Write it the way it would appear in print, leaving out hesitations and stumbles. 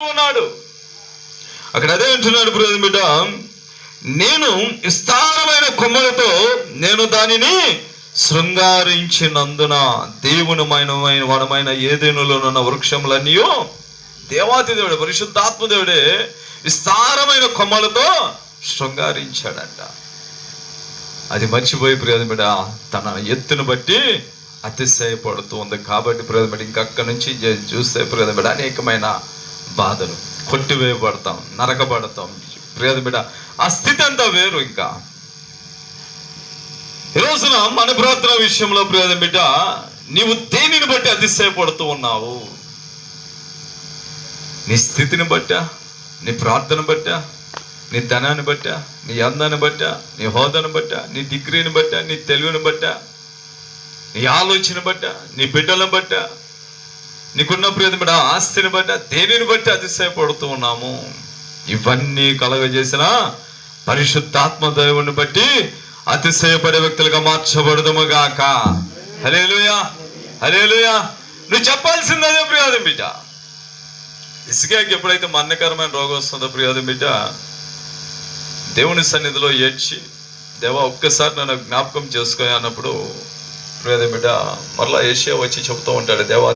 ఉన్నాడు. అక్కడ అదే అంటున్నాడు ప్రియమైన బిడ్డ, నేను విస్తారమైన కొమ్మలతో నేను దానిని శృంగారించినందున దేవుని వనమైన ఏదెనులోనున్న వృక్షములన్నీ దేవాతి దేవుడే, పరిశుద్ధాత్మ దేవుడే విస్తారమైన కొమ్మలతో శృంగారించాడంట. అది మర్చిపోయి ప్రియమైన బిడ్డ తన ఎత్తును బట్టి అతిశయపడుతూ ఉంది. కాబట్టి ప్రియమైన బిడ్డ ఇంకా అక్కడి నుంచి చూస్తే ప్రియమైన బిడ్డ అనేకమైన బాధలు, కొట్టివేయబడతాం, నరకబడతాం. ప్రియమైన బిడ్డ ఆ స్థితి అంతా వేరు. ఇంకా ఈ రోజున మన ప్రార్థన విషయంలో ప్రియమైన బిడ్డ నీవు దేనిని బట్టి అతిశయపడుతూ ఉన్నావు? నీ స్థితిని బట్టా, నీ ప్రార్థన బట్టా, నీ ధనాన్ని బట్టా, నీ అందాన్ని బట్టా, నీ హోదాను బట్టా, నీ డిగ్రీని బట్టా, నీ తెలివిని బట్టా, నీ ఆలోచన బట్టా, నీ బిడ్డలను బట్టా, నీకున్న ప్రియమైన బిడ్డ ఆస్తిని బట్టా, దేనిని బట్టి అతిశయపడుతూ ఉన్నాము? ఇవన్నీ కలగజేసిన పరిశుద్ధాత్మ దేవుని బట్టి అతిశయపడే వ్యక్తులుగా మార్చబడదుము గాక. హల్లెలూయా, హల్లెలూయా. నువ్వు చెప్పాల్సింది అదే ప్రియమైన బిడ్డ. ఇస్కియాకి ఎప్పుడైతే మరణకరమైన రోగం వస్తుందో ప్రియమైన బిడ్డ దేవుని సన్నిధిలో ఏడ్చి, దేవా ఒక్కసారి నన్ను జ్ఞాపకం చేసుకో అన్నప్పుడు ప్రియమైన బిడ్డ మరలా యెషయా వచ్చి చెబుతూ ఉంటాడు, దేవా